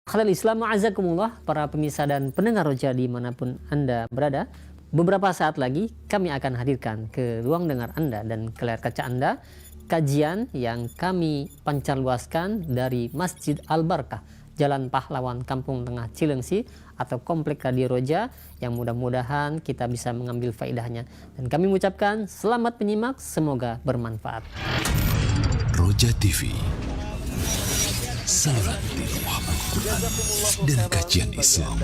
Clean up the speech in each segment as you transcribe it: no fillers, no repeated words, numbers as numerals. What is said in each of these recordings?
Khalil Islam azakumullah, para pemirsa dan pendengar Roja dimanapun Anda berada. Beberapa saat lagi kami akan hadirkan ke ruang dengar Anda dan ke layar kaca Anda kajian yang kami pancarluaskan dari Masjid Al-Barkah, Jalan Pahlawan, Kampung Tengah, Cilengsi, atau Komplek Radio Roja, yang mudah-mudahan kita bisa mengambil faedahnya. Dan kami mengucapkan selamat menyimak, semoga bermanfaat. Roja TV, saluran tilawahan Al-Quran dan kajian Islam.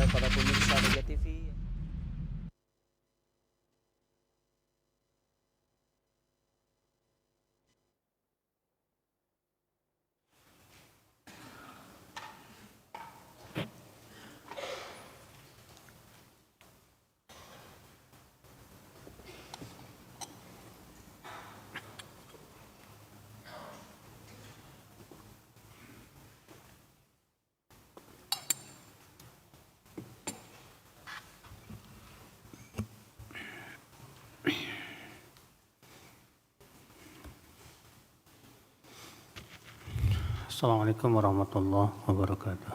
Assalamualaikum warahmatullahi wabarakatuh.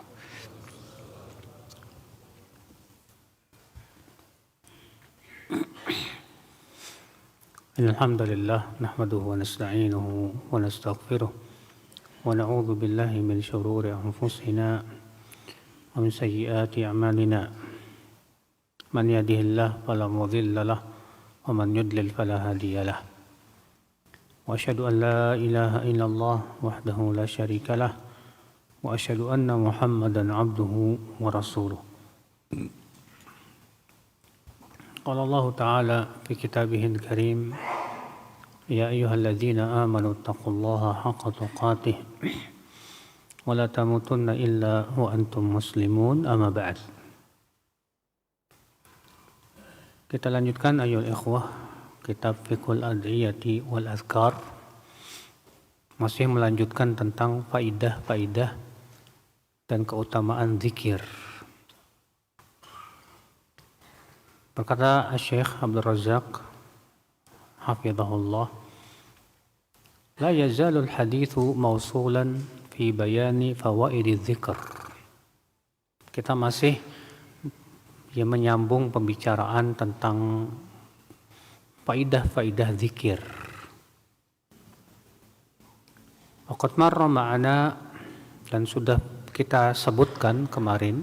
Alhamdulillah, nahmaduhu wa nasta'inuhu wa nastaghfiruh wa na'udzu billahi min shururi anfusina wa min sayyiati a'malina. Man yahdihillahu fala mudilla lahu wa man yudlil fala hadiya lahu. وأشهد أن لا إله إلا الله وحده لا شريك له وأشهد أن محمدا عبده ورسوله. قال الله تعالى في كتابه الكريم: يا أيها الذين آمنوا اتقوا الله حق تقاته ولا تموتن إلا وأنتم مسلمون. أما بعد. Kita lanjutkan ayol ikhwah kitab Fiqhul Adhiyati wal Azkar, masih melanjutkan tentang faidah-faidah dan keutamaan zikir. Berkata Syekh Abdul Razak hafizahullah, la yazalul hadithu mausulan fi bayani fawaidi dzikr. Kita masih menyambung pembicaraan tentang faidah-faidah zikir. Waqad marra ma'ana, dan sudah kita sebutkan kemarin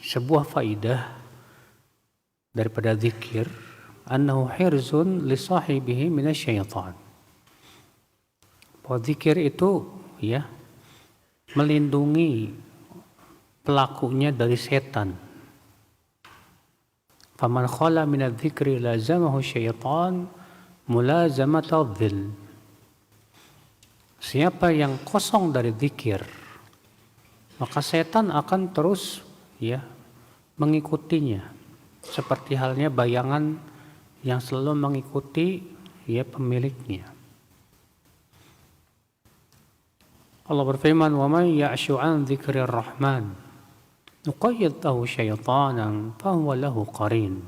sebuah faidah daripada zikir, annahu hirzun li sahibihi minasyaitan. Bahwa zikir itu melindungi pelakunya dari setan. Faman khala min adz-dzikri lazamahu syaitan mulazamata dhil. Siapa yang kosong dari zikir, maka setan akan terus mengikutinya, seperti halnya bayangan yang selalu mengikuti pemiliknya. Allah berfirman, wa man ya'shu 'an dzikrir rahman nuqayyid lahu syaitanan fahuwa lahu qarin.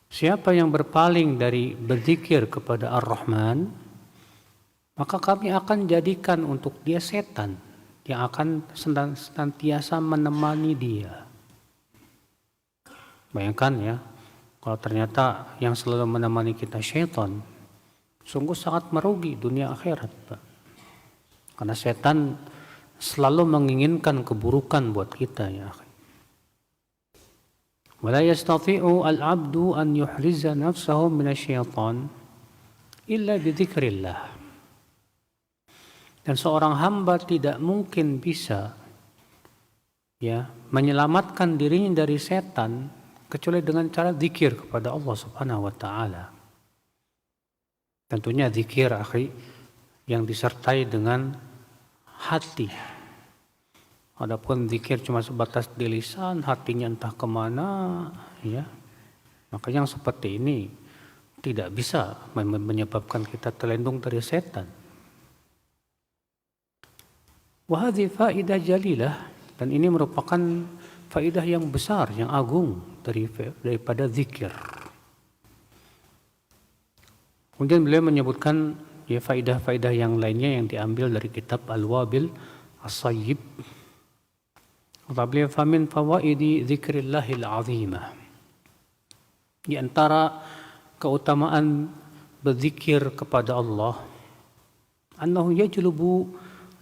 Siapa yang berpaling dari berzikir kepada Ar-Rahman, maka kami akan jadikan untuk dia setan yang akan senantiasa menemani dia. Bayangkan kalau ternyata yang selalu menemani kita syaitan, sungguh sangat merugi dunia akhirat, Pak. Karena setan selalu menginginkan keburukan buat kita, ya. Wala yastati'u al-'abdu an yuhriza nafsahu minasyaitan illa bidzikrillah. Dan seorang hamba tidak mungkin bisa menyelamatkan dirinya dari setan kecuali dengan cara zikir kepada Allah Subhanahu wa taala. Tentunya zikir, akhi, yang disertai dengan hati. Adapun zikir cuma sebatas di lisan, hatinya entah kemana, maka yang seperti ini tidak bisa menyebabkan kita terlindung dari setan. Wa hadhihi faidah jalilah, dan ini merupakan faidah yang besar, yang agung daripada zikir. Kemudian beliau menyebutkan faidah-faidah yang lainnya yang diambil dari kitab Al-Wabil As-Sayyib. Kata beliau, famin fawaidi dzikrillahil azimah. Di antara keutamaan berzikir kepada Allah, annahu yajlubu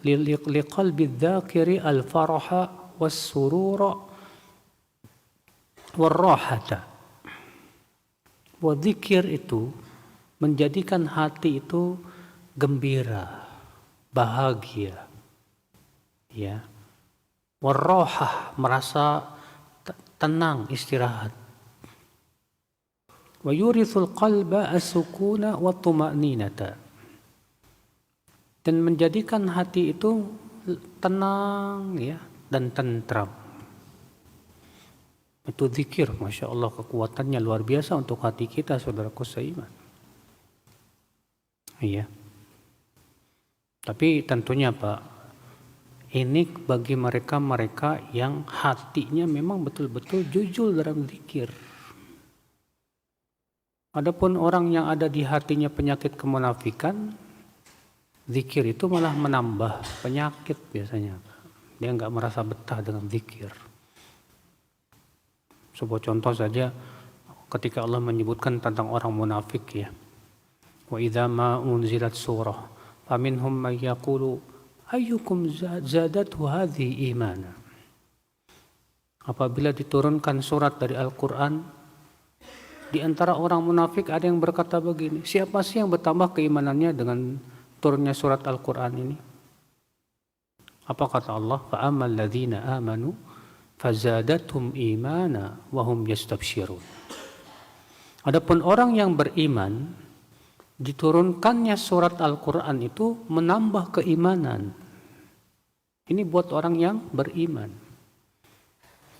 liqalbi dzakiri al-faraha was-surura war-rahata. Bahwa zikir itu menjadikan hati itu gembira, bahagia, ya. War-rahah, merasa tenang, istirahat. Wa yurithul qalba as-sukuna wa tuma'ninata. Dan menjadikan hati itu tenang, ya, dan tentram. Itu zikir, Masya Allah, kekuatannya luar biasa untuk hati kita, saudaraku seiman. Iya. Tapi tentunya Pak, ini bagi mereka-mereka yang hatinya memang betul-betul jujur dalam zikir. Adapun orang yang ada di hatinya penyakit kemunafikan, zikir itu malah menambah penyakit biasanya. Dia nggak merasa betah dengan zikir. Sebuah contoh saja, ketika Allah menyebutkan tentang orang munafik, ya. Wa idza ma unzilat surah faminhum may yaqulu ayyukum zadatu hadhihi imana. Apabila diturunkan surat dari Al-Qur'an, di antara orang munafik ada yang berkata begini, siapa sih yang bertambah keimanannya dengan turunnya surat Al-Qur'an ini? Apa kata Allah? Fa ammal ladzina amanu fazadathum imana wa hum yastabsyirun. Adapun orang yang beriman, diturunkannya surat Al-Qur'an itu menambah keimanan. Ini buat orang yang beriman.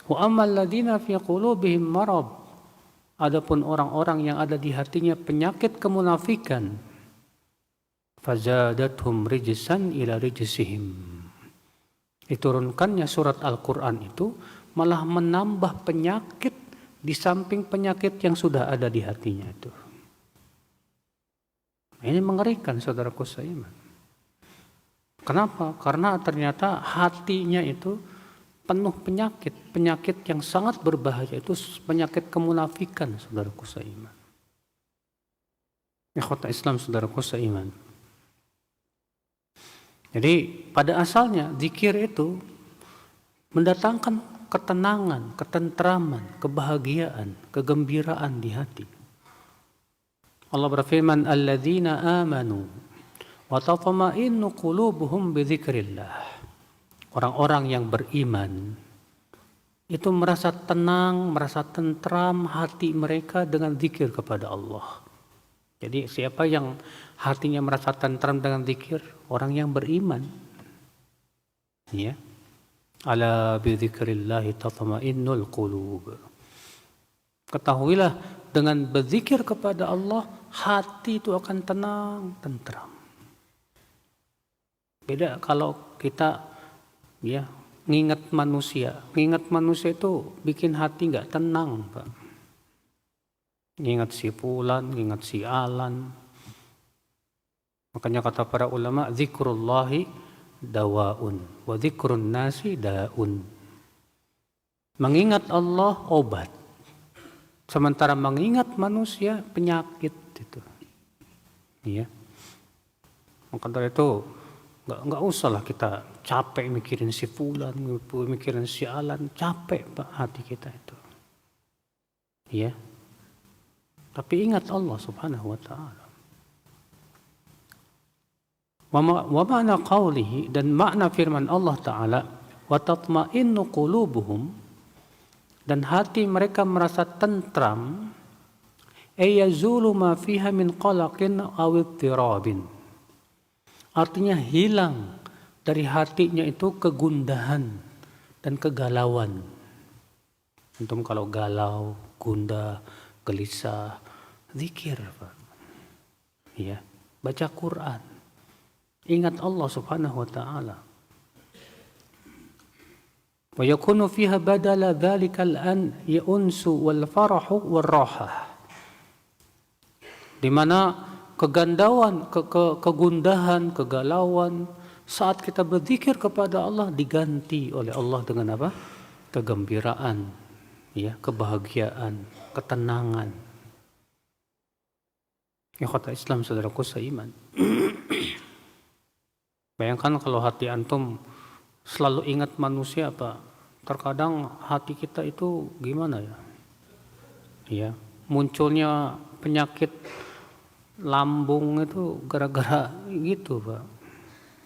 Wa ammal ladzina fi qulubihim marad. Adapun orang-orang yang ada di hatinya penyakit kemunafikan, fazadathum rijsan ila rijsihim. Diturunkannya surat Al-Qur'an itu malah menambah penyakit di samping penyakit yang sudah ada di hatinya itu. Ini mengerikan, saudaraku seiman. Kenapa? Karena ternyata hatinya itu penuh penyakit yang sangat berbahaya, itu penyakit kemunafikan, saudaraku seiman. Ikhwata Islam, saudaraku seiman. Jadi pada asalnya zikir itu mendatangkan ketenangan, ketentraman, kebahagiaan, kegembiraan di hati. Allah berfirman, alladzina amanu wa tatma'innu qulubuhum bidzikrillah. Orang-orang yang beriman itu merasa tenang, merasa tentram hati mereka dengan zikir kepada Allah. Jadi siapa yang hatinya merasa tentram dengan zikir? Orang yang beriman. Ya. Ala bidzikrillah tatma'innul qulub. Ketahuilah, dengan berzikir kepada Allah, hati itu akan tenang, tentram. Beda kalau kita, ya, ngingat manusia. Ngingat manusia itu bikin hati nggak tenang, Pak. Ngingat si fulan, ngingat si alan. Makanya kata para ulama, zikrullahi dawaun wa zikrun nasi daun. Mengingat Allah obat, sementara mengingat manusia penyakit itu. Iya. Maka dari itu nggak usahlah kita capek mikirin si fulan, mikirin si alan, capek Pak hati kita itu. Iya. Tapi ingat Allah Subhanahu wa taala. Wa ma'na qawlihi, dan makna firman Allah Ta'ala, wa tatma'innu qulubuhum, dan hati mereka merasa tentram, yazulu ma fiha min qalaqin aw ittirabin. Artinya hilang dari hatinya itu kegundahan dan kegalauan. Antum kalau galau, gundah, gelisah, zikir, Pak. Ya, baca Quran. Ingat Allah Subhanahu wa taala. Wa yakunu fiha badala dzalikal an ya'unsu wal farahu war rahah. Di mana kegandauan, kegundahan, kegalauan, saat kita berzikir kepada Allah diganti oleh Allah dengan apa? Kegembiraan, ya, kebahagiaan, ketenangan. Ikhwata Islam, saudaraku seiman. Bayangkan kalau hati antum selalu ingat manusia, Pak. Terkadang hati kita itu gimana ya? Ya, munculnya penyakit lambung itu gara-gara gitu, Pak.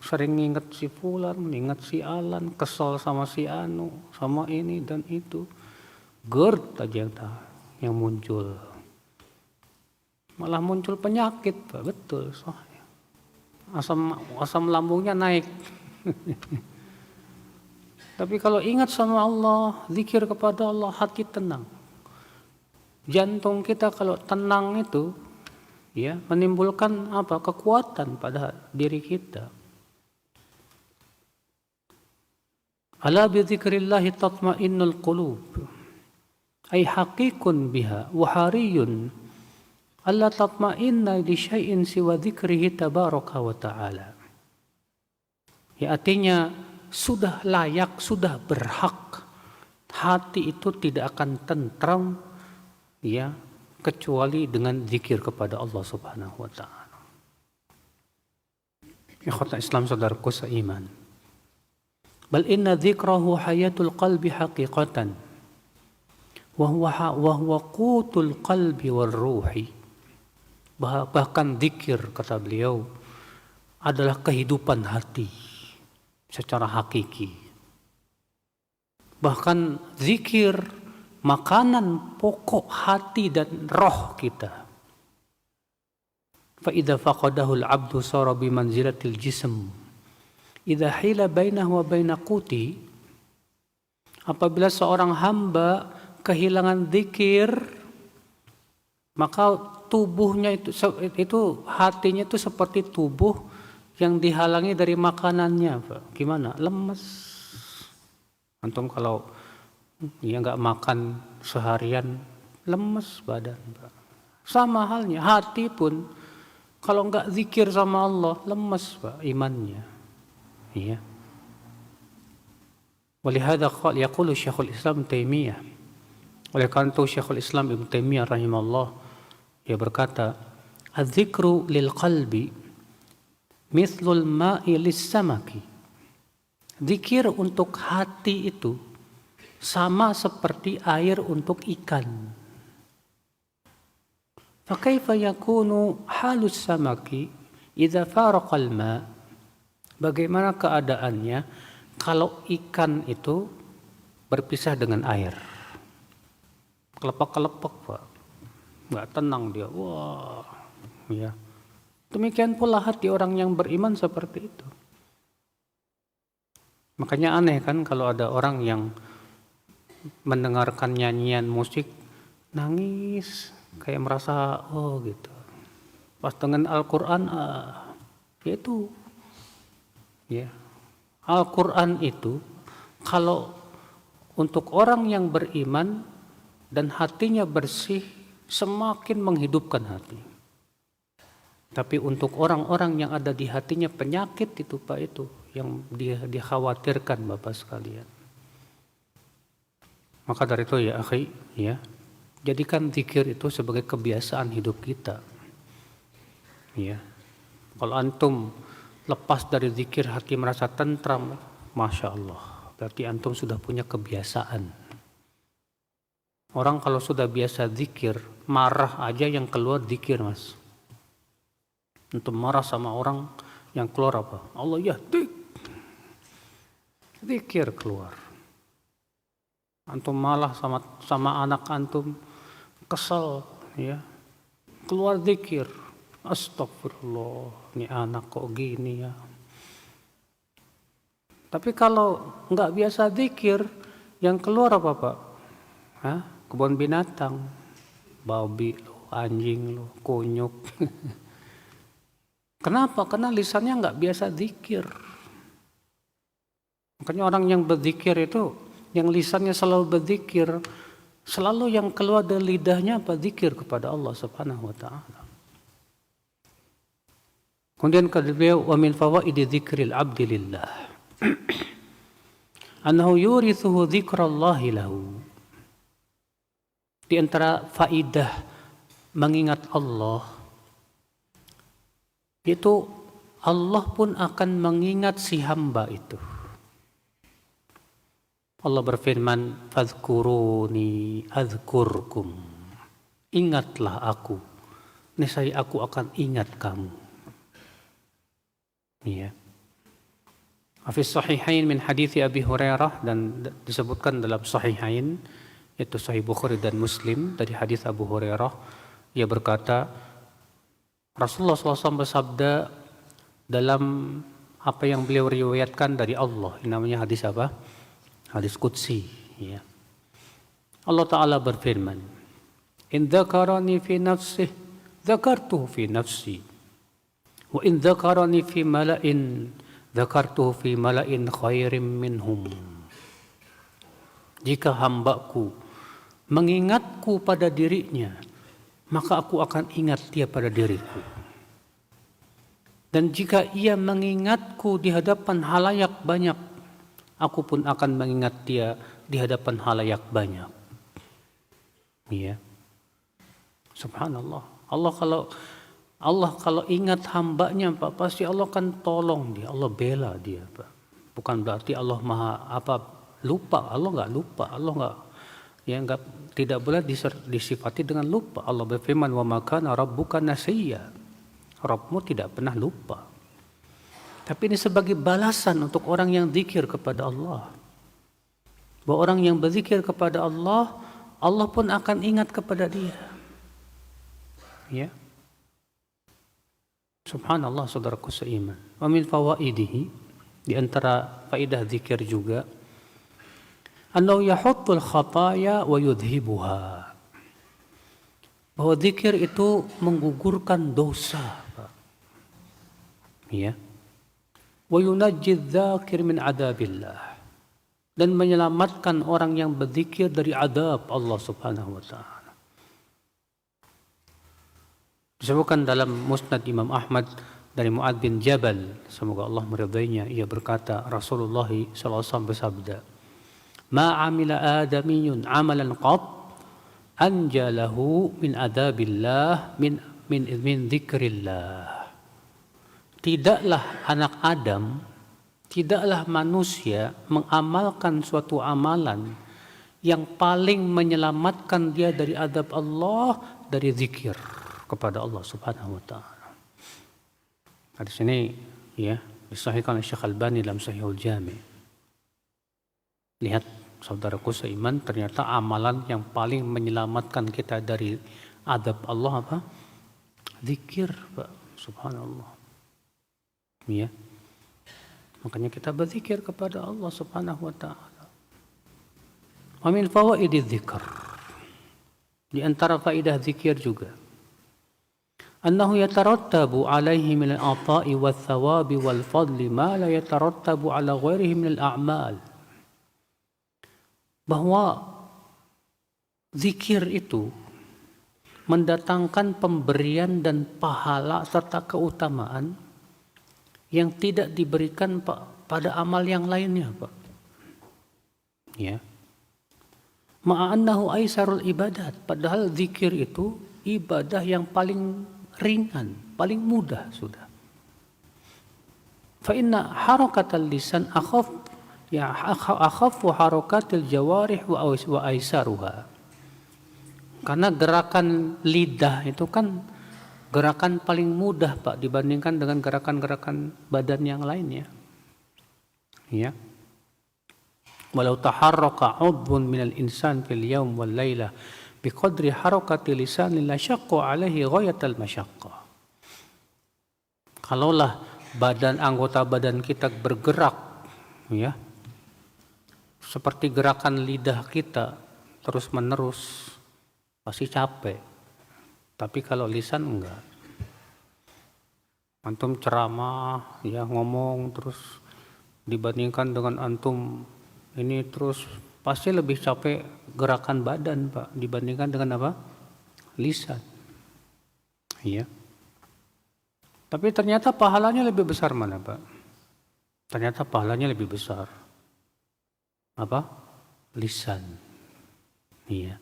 Sering ingat si fulan, ingat si Alan, kesel sama si Anu, sama ini dan itu. GERD aja yang muncul. Malah muncul penyakit, Pak. Betul, soalnya. Asam lambungnya naik. Tapi kalau ingat sama Allah, zikir kepada Allah, hati tenang. Jantung kita kalau tenang itu, ya, menimbulkan apa? Kekuatan pada diri kita. Ala bi dzikrillahi tatma'innul qulub. Ay haqiqun biha wa hariyun alla tatma'inna li syai'in siwa dzikrihi tabaraka wa ta'ala. Ya, artinya sudah layak, sudah berhak hati itu tidak akan tentram, ya, kecuali dengan zikir kepada Allah Subhanahu wa taala. Ikhwata Islam, saudaraku seiman. Bal inna dzikrahu hayatul qalbi haqiqatan wa huwa qutul qalbi war ruhi. Bahkan zikir, kata beliau, adalah kehidupan hati secara hakiki. Bahkan zikir makanan pokok hati dan roh kita. Fa idza faqadahu al-'abdu sara bi manzilatil jism. Idza hila bainahu wa baina quti. Apabila seorang hamba kehilangan zikir, maka tubuhnya itu hatinya itu seperti tubuh yang dihalangi dari makanannya, Pak. Gimana? Lemes. Antum kalau ya nggak makan seharian, lemes badan, Pak. Sama halnya hati pun kalau nggak zikir sama Allah, lemes, Pak, imannya. Iya. Walihada yaqulu Syekhul Islam Taimiyah. Oleh karena itu Syekhul Islam Ibnu Taimiyah rahimahullah, dia berkata, "Az-zikru lil qalbi mithlul ma'i lis-samaki." Zikir untuk hati itu sama seperti air untuk ikan. Fa kaifa yakunu halus samaki idza faraqa al-ma'? Bagaimana keadaannya kalau ikan itu berpisah dengan air? Kelepak-kelepak, Pak. Enggak tenang dia. Wah, ya. Demikian pula hati orang yang beriman seperti itu. Makanya aneh kan kalau ada orang yang mendengarkan nyanyian musik nangis, kayak merasa oh gitu. Pas dengan Al-Quran, yaitu ya, Al-Quran itu kalau untuk orang yang beriman dan hatinya bersih semakin menghidupkan hati. Tapi untuk orang-orang yang ada di hatinya penyakit itu, Pak, itu yang dikhawatirkan, Bapak sekalian. Maka dari itu ya akhi, ya, jadikan zikir itu sebagai kebiasaan hidup kita. Ya. Kalau antum lepas dari zikir hati merasa tentram, Masya Allah, berarti antum sudah punya kebiasaan. Orang kalau sudah biasa zikir, marah aja yang keluar zikir, Mas. Antum marah sama orang yang keluar apa? Allah ya, zikir keluar. Antum malah sama anak antum kesel, ya, keluar zikir. Astagfirullah, ini anak kok gini ya. Tapi kalau nggak biasa zikir, yang keluar apa, Pak? Hah? Kebun binatang, babi lo, anjing lo, kunyuk. Kenapa? Karena lisannya nggak biasa zikir. Makanya orang yang berzikir itu, yang lisannya selalu berzikir, selalu yang keluar dari lidahnya apa? Zikir kepada Allah Subhanahu wa Ta'ala. Kemudian kata beliau, wa min fawaidi dzikril abdi lillah annahu yurithuhu dzikrallahi lahu. Di antara faidah mengingat Allah, itu Allah pun akan mengingat si hamba itu. Allah berfirman, fadhkuruni adzkurkum. Ingatlah aku, niscaya aku akan ingat kamu. Ya. Fi sahihain min hadithi Abi Hurairah, dan disebutkan dalam sahihain, yaitu Sahih Bukhari dan Muslim, dari hadis Abu Hurairah. Ia berkata, Rasulullah SAW bersabda dalam apa yang beliau riwayatkan dari Allah. Ini namanya hadis apa? Hadis Qudsi. Ya. Allah Ta'ala berfirman, in dzakarani fi nafsih, dzakartuhu fi nafsi. Wa in dzakarani fi mala'in, dzakartuhu fi mala'in khairim minhum. Jika hambaku mengingatku pada dirinya, maka aku akan ingat dia pada diriku. Dan jika ia mengingatku di hadapan halayak banyak, aku pun akan mengingat dia di hadapan halayak banyak. Ya. Subhanallah. Allah kalau ingat hambanya, Pak, pasti Allah akan tolong dia, Allah bela dia, Pak. Bukan berarti Allah lupa. Allah enggak lupa. Allah tidak boleh disifati dengan lupa. Allah berfirman, wa ma kana rabbuka nasiya. Rabbmu tidak pernah lupa. Tapi ini sebagai balasan untuk orang yang zikir kepada Allah. Bahwa orang yang berzikir kepada Allah, Allah pun akan ingat kepada dia. Ya. Subhanallah, saudaraku seiman. Wa min fawaidihi, di antara faedah zikir juga, annahu yahuttul khataya wa yudhibuha. Bahwa zikir itu menggugurkan dosa, Pak. Ya. Wa yunajjidz dzakir min adabillah. Dan menyelamatkan orang yang berzikir dari adab Allah Subhanahu wa taala. Disebutkan dalam Musnad Imam Ahmad dari Mu'adz bin Jabal, semoga Allah meridainya, ia berkata, Rasulullah SAW bersabda, ma amila adamiyun amalan qat anjalahu min adabillah min dzikrillah. Tidaklah anak Adam, tidaklah manusia mengamalkan suatu amalan yang paling menyelamatkan dia dari adab Allah, dari zikir kepada Allah Subhanahu wa taala. Di sini ya disahihkan oleh Syekh Albani dalam Sahihul Jami'. Lihat saudaraku seiman, ternyata amalan yang paling menyelamatkan kita dari adab Allah apa? Zikir, Pak. Subhanallah. Ya. Makanya kita berzikir kepada Allah Subhanahu wa taala. Wa min fawaididz dzikr. Di antara faedah zikir juga, annahu yatarattabu alaihi min al-'ata'i wath-thawabi wal-fadli ma la yatarattabu ala ghairihi min al-a'mal. Bahwa zikir itu mendatangkan pemberian dan pahala serta keutamaan yang tidak diberikan, Pak, pada amal yang lainnya, Pak. Ya. Ma'annahu aisarul ibadat, padahal zikir itu ibadah yang paling ringan, paling mudah sudah. Fa inna harakatal lisan akhafu harakatil jawarih wa aisaruha. Karena gerakan lidah itu kan gerakan paling mudah, Pak, dibandingkan dengan gerakan-gerakan badan yang lainnya. Ya. Walau taharraka 'udhun minal insan fil yaum wal laila biqadri harakati lisanil la syaqqa alaihi ghayatal masyaqqah. Kalaulah anggota badan kita bergerak, ya, seperti gerakan lidah kita terus menerus, pasti capek. Tapi kalau lisan enggak. Antum ceramah, ya, ngomong terus dibandingkan dengan antum ini terus, pasti lebih capek gerakan badan, Pak, dibandingkan dengan apa? Lisan. Ya. Tapi ternyata pahalanya lebih besar mana, Pak? Ternyata pahalanya lebih besar. Apa? Lisan. Iya.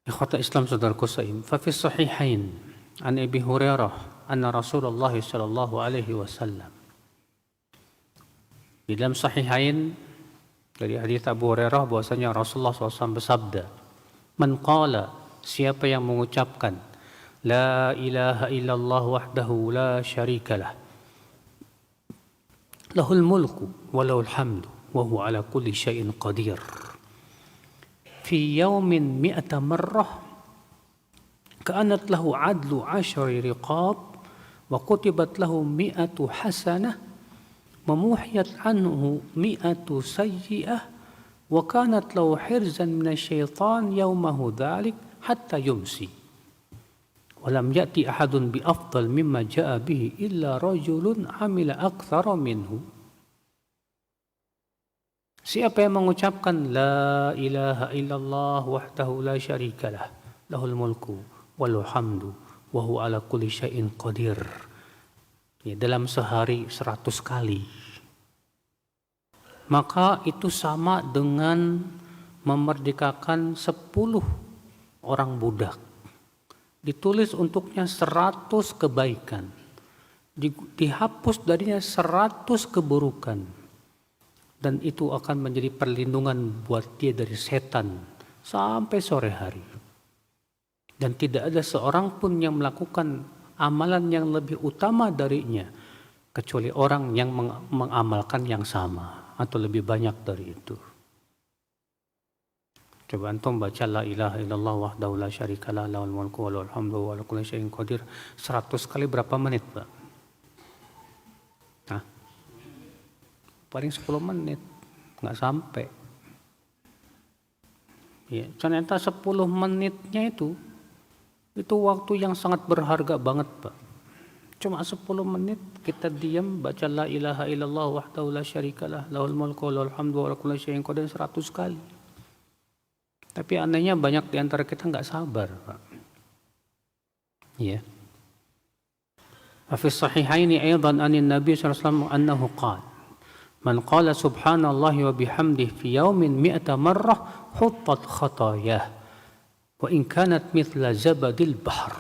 Ikhwata Islam saudaraku sa'im. Fa fi sahihain an Abi Hurairah anna Rasulullah sallallahu alaihi wasallam. Di dalam sahihain dari hadis Abu Hurairah bahwasanya Rasulullah SAW bersabda, "Man qala, siapa yang mengucapkan la ilaha illallah wahdahu la syarikalah, lahul mulku wa lahul hamdu wa huwa ala kulli syai'in qadir. Fi yawmin mi'ata marrah ka'anat lahu adlu 'ashri riqab wa kutibat lahu mi'atu hasanah memuhiyat anhu mi'atu sayyi'ah wa kanat lahu hirzan minasyaitan yawmahu dhalik hatta yumsi wa lam ya'ti ahadun bi afdal mimma ja'a bihi illa rajulun amila aktsara minhu." Siapa yang mengucapkan la ilaha illallah wahdahu la syarikalah, lahul mulku walahul hamdu wa huwa ala kulli syai'in qadir, ya, dalam sehari 100 kali, maka itu sama dengan memerdekakan 10 orang budak. Ditulis untuknya 100 kebaikan, dihapus darinya 100 keburukan. Dan itu akan menjadi perlindungan buat dia dari setan sampai sore hari. Dan tidak ada seorang pun yang melakukan amalan yang lebih utama darinya, kecuali orang yang mengamalkan yang sama atau lebih banyak dari itu. Coba antum baca la ilaha illallah wahdahu la syarikalah lahul mulku wa lahul hamdu wa ala kulli syai'in qadir 100 kali berapa menit, Pak? Paling 10 menit, nggak sampai. Ya, ternyata 10 menitnya itu waktu yang sangat berharga banget, Pak. Cuma 10 menit kita diam baca la ilaha illallah wahdahu la syarikalah lahul mulku wa lahul hamdu wa ala kulli syai'in qadir 100 kali. Tapi anehnya banyak di antara kita nggak sabar, Pak. Ya. Fi sahihaini aidan anin Nabi sallallahu alaihi wasallam annahu qala, "Man qala subhanallahi wa bihamdihi fi yawmin mi'ata marrah huttat khatayah wa in kanat mithla zabadil bahr."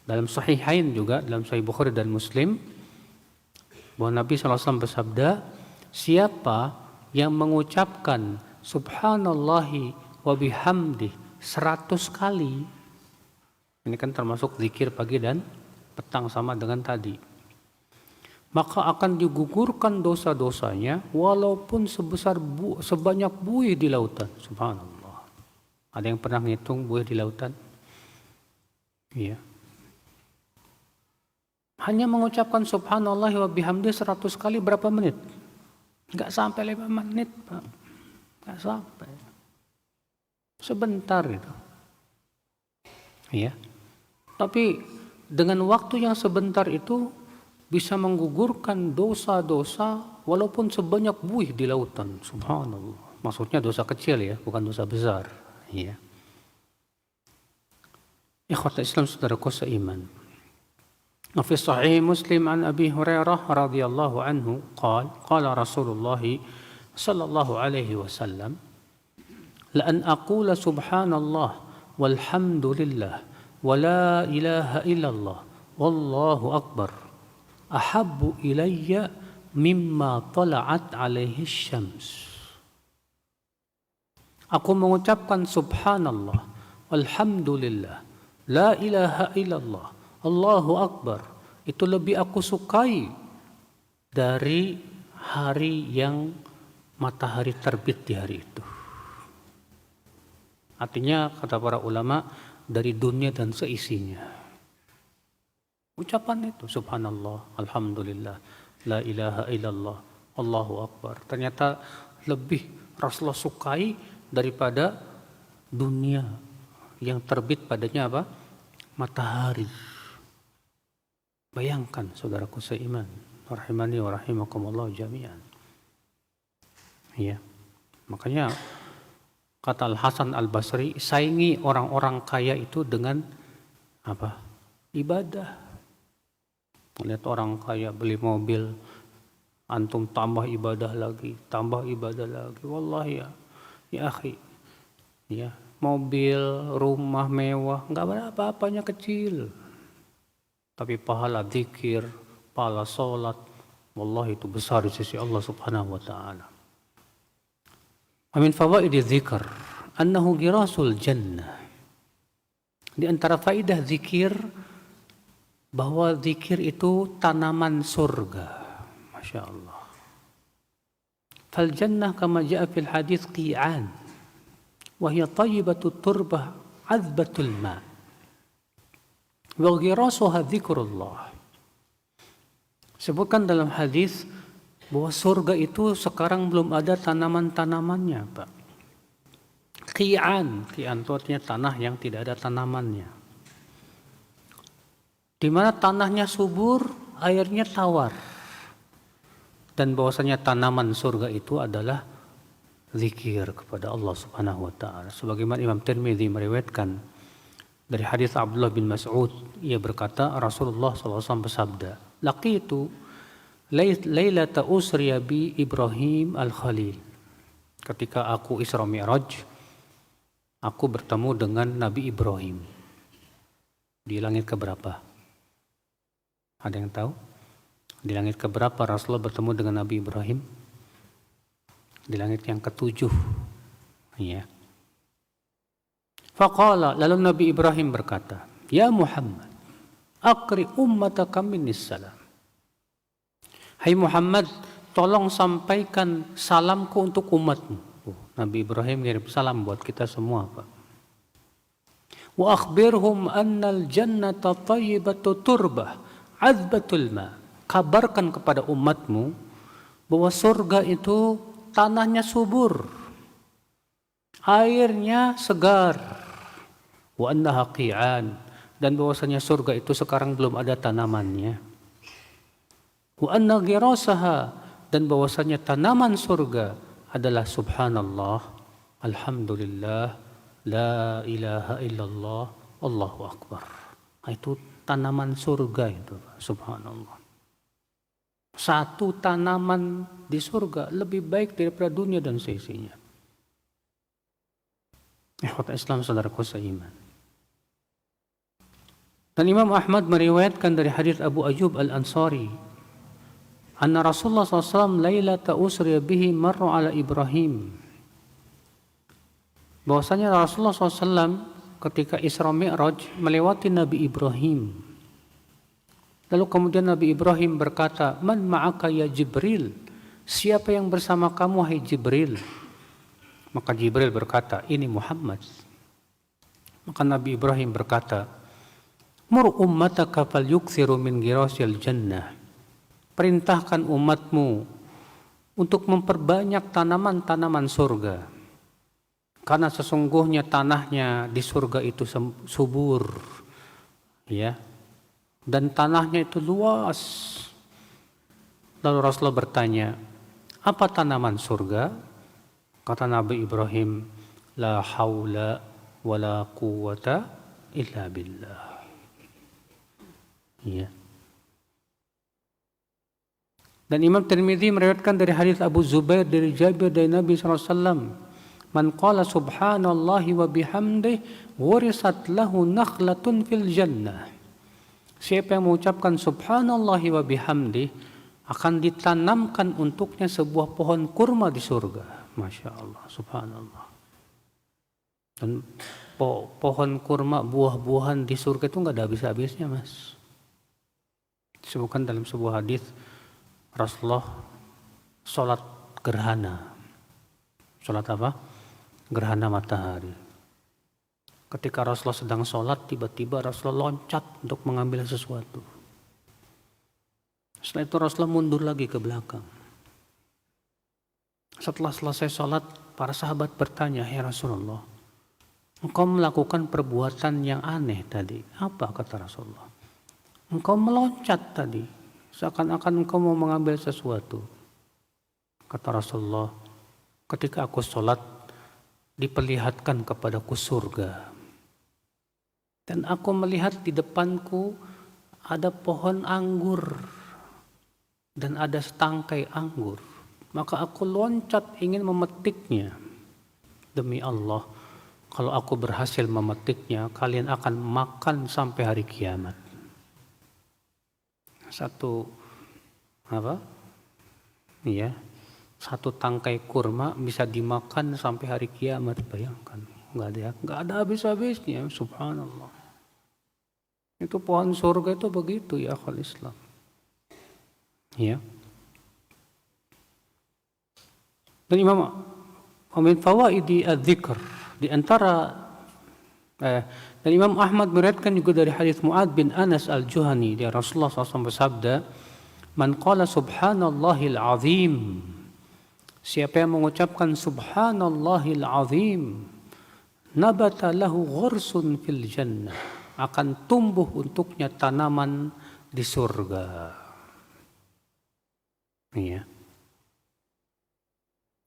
Dalam sahihain juga, dalam Sahih Bukhari dan Muslim, bahwa Nabi SAW bersabda, siapa yang mengucapkan subhanallahi wa bihamdihi 100 kali, ini kan termasuk zikir pagi dan petang sama dengan tadi, maka akan digugurkan dosa-dosanya walaupun sebanyak buih di lautan. Subhanallah. Ada yang pernah ngitung buih di lautan? Iya. Hanya mengucapkan subhanallah wa bihamdi 100 kali berapa menit? Enggak sampai 5 menit, Pak. Enggak sampai. Sebentar itu. Iya. Tapi dengan waktu yang sebentar itu bisa menggugurkan dosa-dosa walaupun sebanyak buih di lautan. Subhanallah. Maksudnya dosa kecil ya, bukan dosa besar. Ya. Ikhwata Islam saudaraku seiman. Fi sahih Muslim an Abi Hurairah radhiyallahu anhu qala Rasulullah sallallahu alaihi wasallam, la an aqula subhanallah walhamdulillah wa la ilaha illallah wallahu akbar ahabbu ilayya mimma tala'at alaihi syams. Aku mengucapkan subhanallah, alhamdulillah, la ilaha illallah, Allahu akbar. Itu lebih aku sukai dari hari yang matahari terbit di hari itu. Artinya kata para ulama dari dunia dan seisinya. Ucapan itu subhanallah, alhamdulillah, la ilaha illallah, Allahu akbar. Ternyata lebih Rasulullah sukai daripada dunia yang terbit padanya apa? Matahari. Bayangkan saudaraku seiman, rahimani wa rahimakumullah jami'an. Ya. Makanya kata Al Hasan Al Basri, saingi orang-orang kaya itu dengan apa? Ibadah. Lihat orang kaya beli mobil, antum tambah ibadah lagi. Wallahi ya akhi, ya mobil, rumah mewah, nggak ada apa-apanya kecil. Tapi pahala zikir, pahala sholat, wallahi itu besar di sisi Allah Subhanahu wa Ta'ala. Amin fawaidi dzikr annahu girasul jannah. Di antara faidah zikir bahwa zikir itu tanaman surga. Masya Allah. Fal jannah kama ja'a fil hadis qi'an wa hiya tayyibatut turbah azbatul ma wa ghirasuha dzikrullah. Sebutkan dalam hadis bahwa surga itu sekarang belum ada tanaman-tanamannya, Pak. Qi'an itu artinya tanah yang tidak ada tanamannya. Di mana tanahnya subur, airnya tawar. Dan bahwasanya tanaman surga itu adalah zikir kepada Allah Subhanahu wa Ta'ala. Sebagaimana Imam Tirmidzi meriwayatkan dari hadis Abdullah bin Mas'ud, ia berkata Rasulullah SAW bersabda, laqitu lailata usriya bi Ibrahim al-Khalil. Ketika aku Isra Mi'raj, aku bertemu dengan Nabi Ibrahim. Di langit keberapa? Ada yang tahu? Di langit keberapa Rasulullah bertemu dengan Nabi Ibrahim? Di langit yang ketujuh. Ya. Faqala, lalu Nabi Ibrahim berkata, Ya Muhammad, akri ummataka minnis salam. Hai Muhammad, tolong sampaikan salamku untuk umatmu. Nabi Ibrahim ngirim salam buat kita semua, Pak. Wa akhbirhum annal jannata tayyibatu turbah azbatul ma. Kabarkan kepada umatmu bahwa surga itu tanahnya subur, airnya segar. Wa annaha qi'an, dan bahwasanya surga itu sekarang belum ada tanamannya. Wa anna ghirasaha, dan bahwasanya tanaman surga adalah subhanallah, alhamdulillah, la ilaha illallah, Allahu akbar. Itu tanaman surga itu, subhanallah. Satu tanaman di surga lebih baik daripada dunia dan seisinya. Ikhwat Islam, saudaraku seiman. Dan Imam Ahmad meriwayatkan dari hadis Abu Ayyub Al-Ansari, anna Rasulullah SAW lailata usriya bihi marra ala Ibrahim. Bahwasanya Rasulullah SAW ketika Isra Mi'raj melewati Nabi Ibrahim. Lalu kemudian Nabi Ibrahim berkata, Man ma'aka ya Jibril? Siapa yang bersama kamu, hai Jibril? Maka Jibril berkata, ini Muhammad. Maka Nabi Ibrahim berkata, Mur ummataka fal yukthiru min girasil jannah. Perintahkan umatmu untuk memperbanyak tanaman-tanaman surga. Karena sesungguhnya tanahnya di surga itu subur. Ya. Dan tanahnya itu luas. Lalu Rasulullah bertanya, apa tanaman surga? Kata Nabi Ibrahim, la haula wa la quwwata illa billah. Ya. Dan Imam Tirmidzi meriwayatkan dari hadis Abu Zubair dari Jabir dari Nabi SAW, man qala subhanallahi wa bihamdihi wurisat lahu nakhlatun fil jannah. Siapa yang mengucapkan subhanallahi wa bihamdihi, akan ditanamkan untuknya sebuah pohon kurma di surga. Masya Allah, subhanallah. Dan pohon kurma, buah-buahan di surga itu nggak ada habis-habisnya, Mas. Disebutkan dalam sebuah hadis Rasulullah sholat gerhana. Sholat apa? Gerhana matahari. Ketika Rasulullah sedang sholat, tiba-tiba Rasulullah loncat untuk mengambil sesuatu. Setelah itu Rasulullah mundur lagi ke belakang. Setelah selesai sholat, para sahabat bertanya, ya Rasulullah, engkau melakukan perbuatan yang aneh tadi. Apa kata Rasulullah? Engkau meloncat tadi, seakan-akan engkau mau mengambil sesuatu. Kata Rasulullah, ketika aku sholat, diperlihatkan kepadaku surga. Dan aku melihat di depanku ada pohon anggur dan ada setangkai anggur. Maka aku loncat ingin memetiknya. Demi Allah, kalau aku berhasil memetiknya, kalian akan makan sampai hari kiamat. Satu tangkai kurma bisa dimakan sampai hari kiamat. Bayangkan, nggak ada habis-habisnya. Subhanallah. Itu pohon surga itu begitu ya akhwal Islam. Ya. Dan min fawaidi adzikr, di antara dan Imam Ahmad meriwayatkan juga dari hadis Mu'adz bin Anas al-Juhani, dia Rasulullah SAW bersabda, "Man qala subhanallahil azim." Siapa yang mengucapkan subhanallahil azim, nabata lahu ghursun fil jannah, akan tumbuh untuknya tanaman di surga. Iya.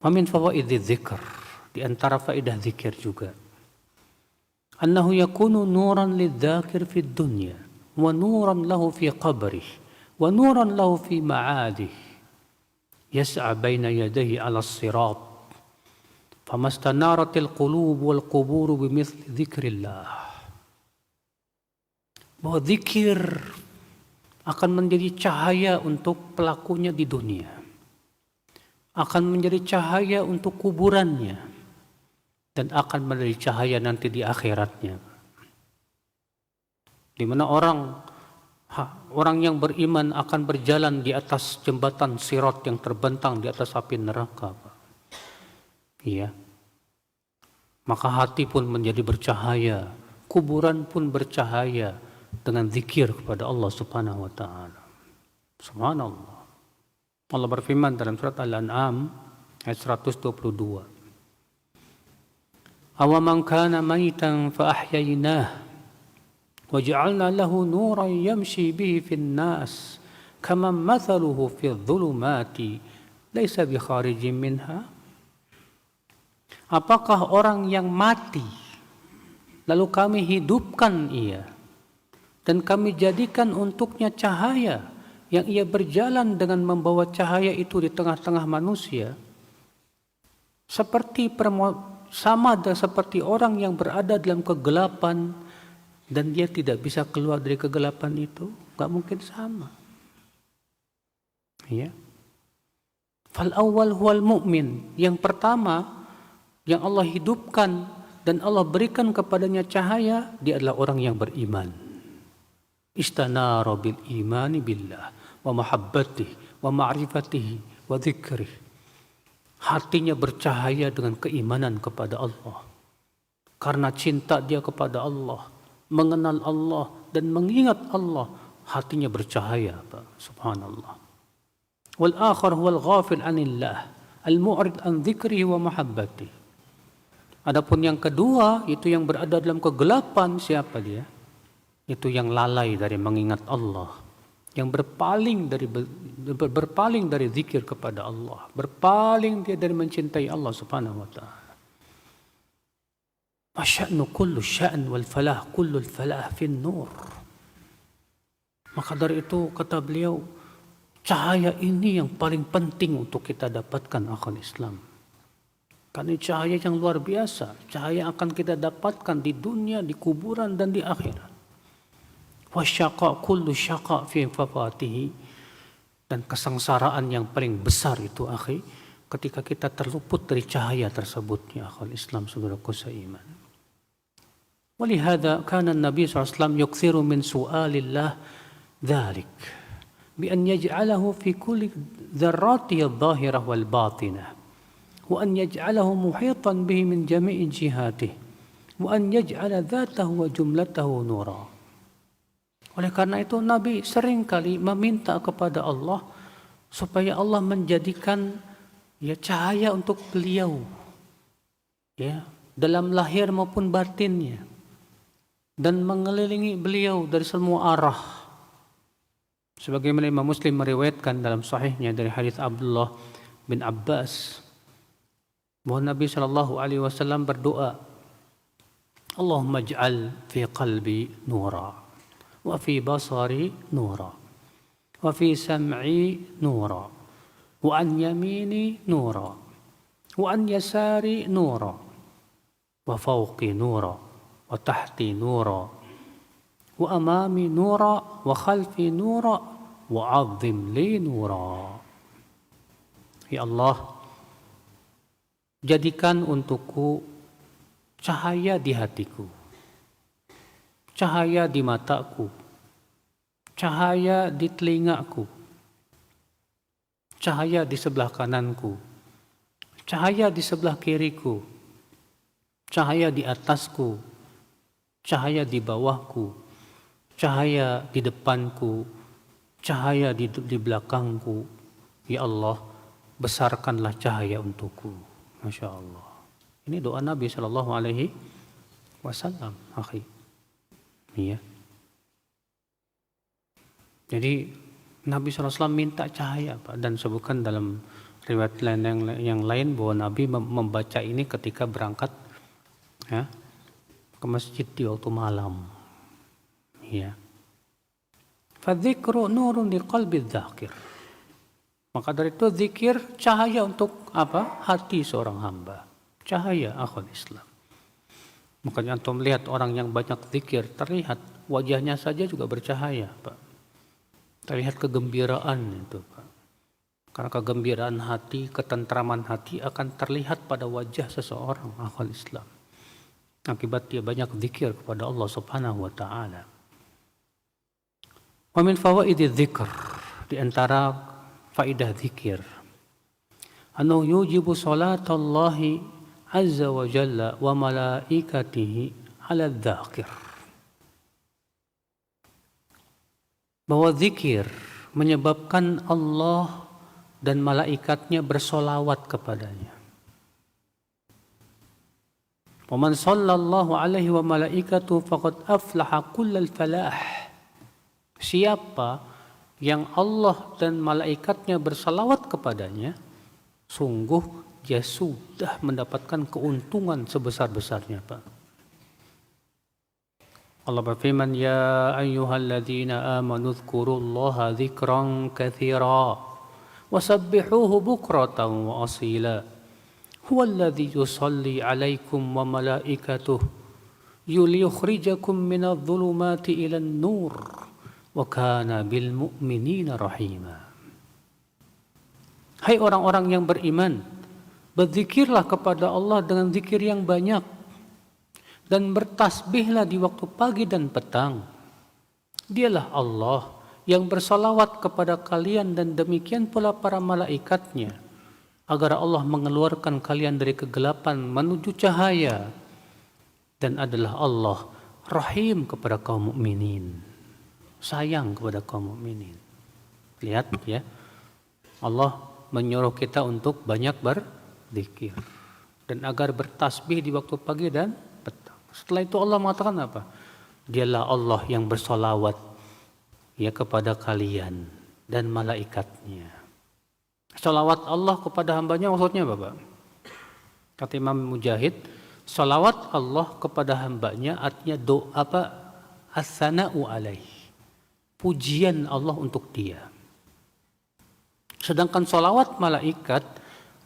Wa min fawaidzi dzikr, di antara faedah zikir juga, annahu yakunu nuran lidzakir fid dunya wa nuran lahu fi qabrih wa nuran lahu fi ma'adih yas'a baina yadayhi 'ala as-sirat famastanarat al-qulub wal qubur bimithli dzikrillah. Bahwa zikir akan menjadi cahaya untuk pelakunya di dunia, akan menjadi cahaya untuk kuburannya, dan akan menjadi cahaya nanti di akhiratnya. Di mana orang yang beriman akan berjalan di atas jembatan sirat yang terbentang di atas api neraka. Iya. Maka hati pun menjadi bercahaya, kuburan pun bercahaya dengan zikir kepada Allah Subhanahu wa taala. Subhanallah. Allah berfirman dalam surat Al-An'am ayat 122. Awaman kana maitan fa ahyaynah wa ja'alna lahu nuran yamshi bihi fin nas kaman mathaluhu fi dhulumati laysa bi kharijin minha. Apakah orang yang mati lalu kami hidupkan ia dan kami jadikan untuknya cahaya yang ia berjalan dengan membawa cahaya itu di tengah-tengah manusia, seperti orang yang berada dalam kegelapan dan dia tidak bisa keluar dari kegelapan itu, nggak mungkin sama. Ya. Fal awwal huwal mu'min, yang pertama yang Allah hidupkan dan Allah berikan kepadanya cahaya, dia adalah orang yang beriman. Istanara bil imani billah wa mahabbatihi wa ma'rifatihi wa dzikrih. Hatinya bercahaya dengan keimanan kepada Allah. Karena cinta dia kepada Allah, mengenal Allah dan mengingat Allah, hatinya bercahaya. Subhanallah. Wal akhar huwal ghafil anillah, al-mu'rid an dzikrihi wa mahabbatihi. Adapun yang kedua, itu yang berada dalam kegelapan, siapa dia? Itu yang lalai dari mengingat Allah, yang berpaling dari zikir kepada Allah, berpaling dia dari mencintai Allah Subhanahu wa taala. Asya'nu kullu sya'n wal falah kullu al falah fin nur. Maka dari itu kata beliau, cahaya ini yang paling penting untuk kita dapatkan akhwal Islam. Karena cahaya yang luar biasa, cahaya akan kita dapatkan di dunia, di kuburan dan di akhirat. Wasyaqa kullu syaqa fi fafatihi, dan kesengsaraan yang paling besar itu akhi ketika kita terluput dari cahaya tersebut ya akhwal Islam, saudaraku seiman. Walihada kana Nabi SAW yukthiru min su'alillah dhalik bi an yaj'alahu fi kulli dharrati adh-dhahirah wal batinah wa an yaj'alahu muhitan bihi min jami'i jihatihi wa an yaj'ala dhatahu wa jumlatahu nura. Oleh karena itu Nabi sering kali meminta kepada Allah supaya Allah menjadikan cahaya untuk beliau, dalam lahir maupun batinnya, dan mengelilingi beliau dari semua arah. Sebagaimana Imam Muslim meriwayatkan dalam sahihnya dari hadis Abdullah bin Abbas bahwa Nabi SAW berdoa, Allahumma ij'al fi qalbi nura wa fi basari nura wa fi sam'i nura wa an yamini nura wa an yasari nura wa fawqi nura wa tahti nura wa amami nura wa khalfi nura wa 'azzim li nura. Ya Allah, jadikan untukku cahaya di hatiku, cahaya di mataku, cahaya di telingaku, cahaya di sebelah kananku, cahaya di sebelah kiriku, cahaya di atasku, cahaya di bawahku, cahaya di depanku, cahaya di belakangku. Ya Allah, besarkanlah cahaya untukku. Masya Allah. Ini doa Nabi Shallallahu Alaihi Wasallam, akhi. Iya. Jadi Nabi SAW minta cahaya, Pak, dan sebutkan dalam riwayat yang lain bahwa Nabi membaca ini ketika berangkat ya, ke masjid di waktu malam. Iya. Fadzikru nurun di qalbi dzakir. Maka dari itu zikir cahaya untuk apa? Hati seorang hamba. Cahaya akhul Islam. Makanya antum melihat orang yang banyak zikir, terlihat wajahnya saja juga bercahaya, Pak. Terlihat kegembiraan itu, Pak. Karena kegembiraan hati, ketentraman hati akan terlihat pada wajah seseorang akhul Islam. Akibat dia banyak zikir kepada Allah Subhanahu wa taala. Wa min fawaididz dzikr, di antara faidah zikir, annahu yujibu salatallahi azza wa jalla wa malaikatihi ala dzakir. Bahwa zikir menyebabkan Allah dan malaikatnya bersolawat kepadanya. Wa man sallallahu alaihi wa malaikatuhu faqad aflaha kullal falah. Siapa yang Allah dan malaikatnya bersalawat kepadanya, sungguh dia sudah mendapatkan keuntungan sebesar-besarnya, Pak. Allah berfirman, ya ayyuhalladzina amanu dzkurullaha dzikran katsira wasabbihuhu bukratan wa asila. Huwallazi yusalli 'alaikum wa malaikatuhu liyukhrijakum minadh dhulumati ilan nur wa kana bil mu'minina rahima. Hai orang-orang yang beriman, berzikirlah kepada Allah dengan zikir yang banyak dan bertasbihlah di waktu pagi dan petang. Dialah Allah yang bersalawat kepada kalian dan demikian pula para malaikatnya, agar Allah mengeluarkan kalian dari kegelapan menuju cahaya, dan adalah Allah rahim kepada kaum mukminin, sayang kepada kaum mukminin. Lihat ya, Allah menyuruh kita untuk banyak berzikir dan agar bertasbih di waktu pagi dan petang. Setelah itu Allah mengatakan apa? Dialah Allah yang bersolawat ya kepada kalian dan malaikatnya. Solawat Allah kepada hambanya maksudnya apa, Pak? Kata Imam Mujahid, solawat Allah kepada hambanya artinya doa apa? As-sana'u alaih, pujian Allah untuk dia. Sedangkan solawat malaikat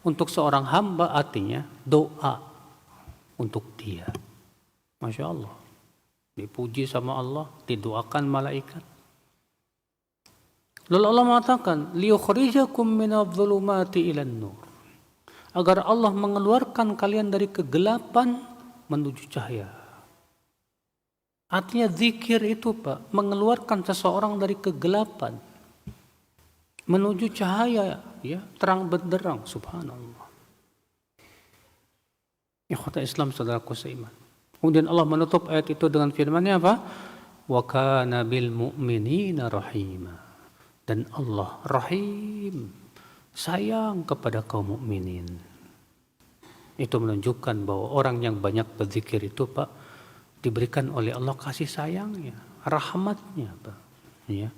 untuk seorang hamba artinya doa untuk dia. Masya Allah, dipuji sama Allah, didoakan malaikat. Lalu Allah mengatakan, liyukhrijakum minadh-dhulumati ilan nur, agar Allah mengeluarkan kalian dari kegelapan menuju cahaya. Artinya zikir itu, Pak, mengeluarkan seseorang dari kegelapan menuju cahaya, ya, terang benderang. Subhanallah. Ikhwata Islam, saudaraku seiman. Kemudian Allah menutup ayat itu dengan firman-Nya apa? Wa kana bil mu'minina rahima. Dan Allah rahim, sayang kepada kaum mukminin. Itu menunjukkan bahwa orang yang banyak berzikir itu, Pak, diberikan oleh Allah kasih sayangnya, rahmatnya, Pak. Ya.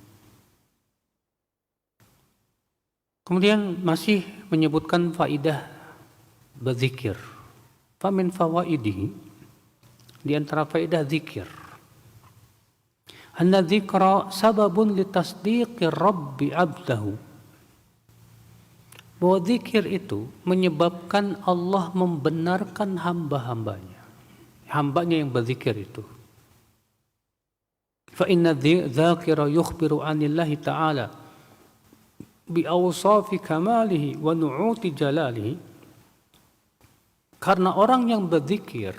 Kemudian masih menyebutkan faidah berzikir. Famin fawaidihi, Di antara faedah zikir. Anna dzikra sababun litasdiqi rabbi abdahu. Bahwa zikir itu menyebabkan Allah membenarkan hamba-hambanya. Hambanya yang berzikir itu. Fa inna dzakira yukhbiru anillahi ta'ala bi awsafi kamalihi wa nu'uti jalalihi. Karena orang yang berzikir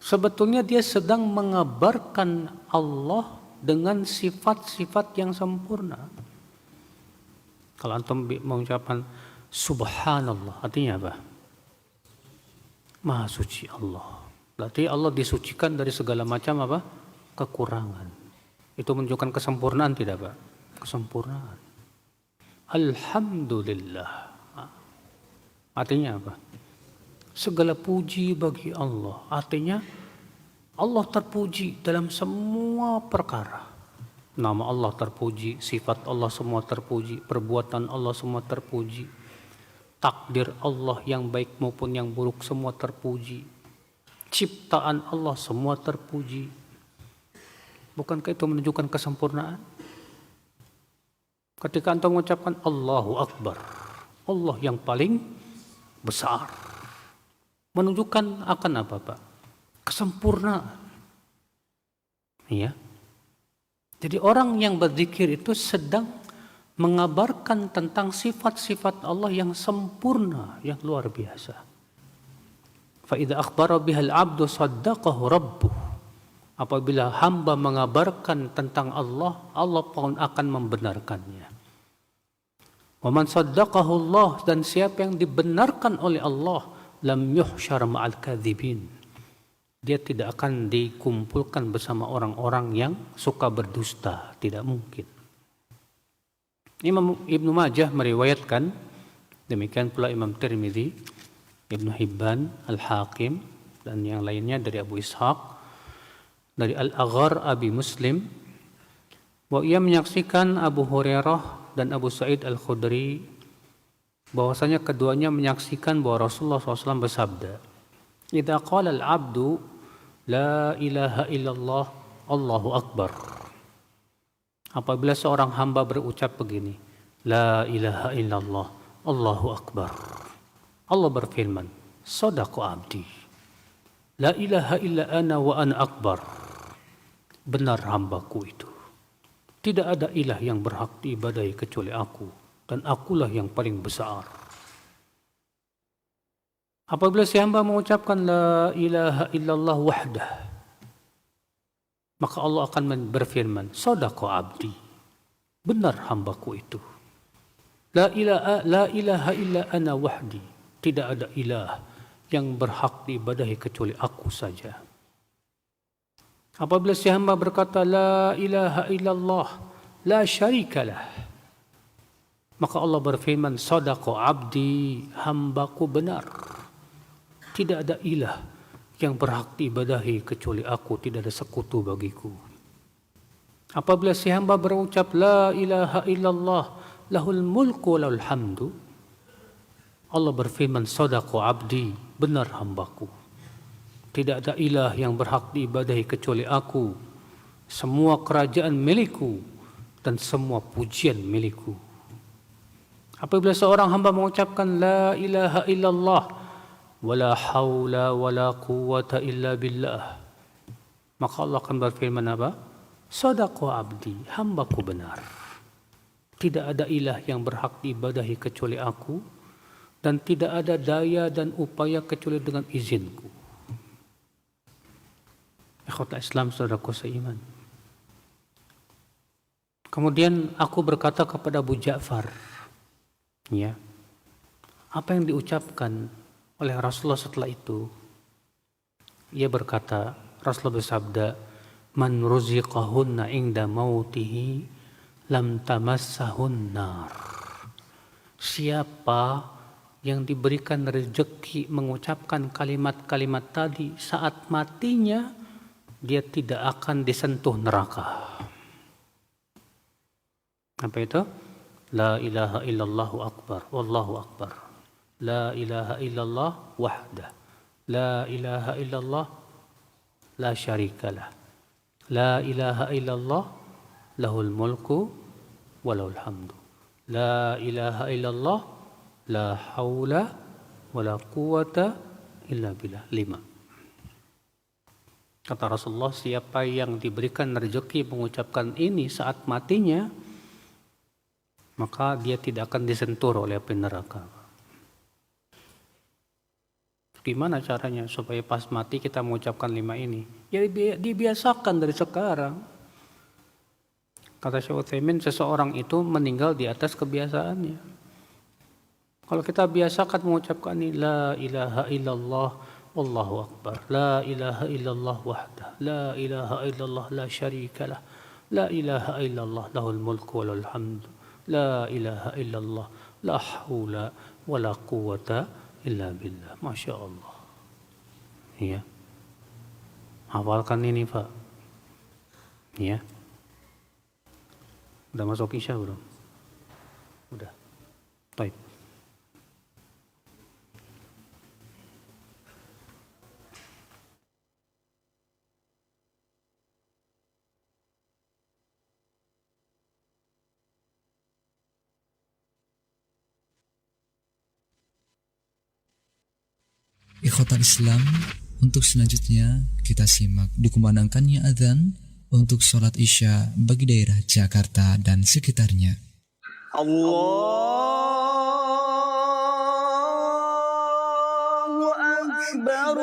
sebetulnya dia sedang mengabarkan Allah dengan sifat-sifat yang sempurna. Kalau antum mengucapkan subhanallah, artinya apa? Maha suci Allah. Berarti Allah disucikan dari segala macam apa? Kekurangan. Itu menunjukkan kesempurnaan tidak, Pak? Kesempurnaan. Alhamdulillah. Artinya apa? Segala puji bagi Allah. Artinya Allah terpuji dalam semua perkara. Nama Allah terpuji, sifat Allah semua terpuji, perbuatan Allah semua terpuji. Takdir Allah yang baik maupun yang buruk semua terpuji. Ciptaan Allah semua terpuji. Bukankah itu menunjukkan kesempurnaan? Ketika antum mengucapkan Allahu Akbar, Allah yang paling besar, menunjukkan akan apa, Pak? Kesempurnaan. Ya. Jadi orang yang berzikir itu sedang mengabarkan tentang sifat-sifat Allah yang sempurna, yang luar biasa. Fa idza akhbara bihal 'abdu saddaqahu rabbuh. Apabila hamba mengabarkan tentang Allah, Allah pun akan membenarkannya. Wa man saddaqahu Allah, dan siapa yang dibenarkan oleh Allah, lam yuhsyar ma'al kadzibin. Dia tidak akan dikumpulkan bersama orang-orang yang suka berdusta, tidak mungkin. Imam Ibnu Majah meriwayatkan, demikian pula Imam Tirmidzi, Ibnu Hibban, Al-Hakim dan yang lainnya dari Abu Ishaq, dari Al-Aghar Abi Muslim, bahwa ia menyaksikan Abu Hurairah dan Abu Sa'id Al-Khudri, bahwasanya keduanya menyaksikan bahwa Rasulullah SAW bersabda, "Idza qala al-'abdu la ilaha illallah Allahu akbar." Apabila seorang hamba berucap begini, la ilaha illallah Allahu akbar, Allah berfirman, "Shadaqa 'abdi. La ilaha illa ana wa ana akbar." Benar hambaku itu. Tidak ada ilah yang berhak diibadahi kecuali aku, dan akulah yang paling besar. Apabila si hamba mengucapkan la ilaha illallah wahdah, maka Allah akan berfirman, "Shadaqa 'abdi." Benar hambaku itu. La ilaha illa ana wahdi. Tidak ada ilah yang berhak diibadahi kecuali aku saja. Apabila si hamba berkata la ilaha illallah la syarikalah, maka Allah berfirman, "Shadaqa 'abdi." Hambaku benar. Tidak ada ilah yang berhak diibadahi kecuali aku, tidak ada sekutu bagiku. Apabila si hamba berucap la ilaha illallah lahul mulku wa lahul hamdu, Allah berfirman, "Shadaqa 'abdi." Benar hambaku. Tidak ada ilah yang berhak diibadahi kecuali aku. Semua kerajaan milikku dan semua pujian milikku. Apabila seorang hamba mengucapkan la ilaha illallah wala haula wala quwwata illa billah, maka Allah akan berfirman apa? "Shadaqa 'abdi." Hambaku benar. Tidak ada ilah yang berhak diibadahi kecuali aku, dan tidak ada daya dan upaya kecuali dengan izinku. Ikhwatul Islam, saudaraku seiman. Kemudian aku berkata kepada Abu Ja'far, ya, apa yang diucapkan oleh Rasulullah setelah itu? Ia berkata, Rasulullah bersabda, "Man ruziqahunna inda mautihi lam tamassahun nar." Siapa yang diberikan rezeki mengucapkan kalimat-kalimat tadi saat matinya, dia tidak akan disentuh neraka. Apa itu? La ilaha illallahu akbar, wallahu akbar. La ilaha illallah wahdah. La ilaha illallah la syarikalah. La ilaha illallah lahul mulku walahul hamdu. La ilaha illallah la haula wala quwata illa billah. 5. Kata Rasulullah, siapa yang diberikan rezeki mengucapkan ini saat matinya, maka dia tidak akan disentuh oleh api neraka. Gimana caranya supaya pas mati kita mengucapkan 5 ini? Ya dibiasakan dari sekarang. Kata Syekh Utsaimin, seseorang itu meninggal di atas kebiasaannya. Kalau kita biasakan mengucapkan ini, la ilaha illallah wallahu akbar, la ilaha illallah wahdah, la ilaha illallah la syarikalah, la ilaha illallah lahul mulku walahul hamdu, la ilaha illallah la haula wala quwata illa billah. Masya Allah. Iya. Hafalkan ini, Pak. Iya. Udah masuk isya belum? Udah. Baik. Ikhwatal Islam, untuk selanjutnya kita simak dikumandangkannya adzan untuk sholat Isya bagi daerah Jakarta dan sekitarnya. Allahu Akbar.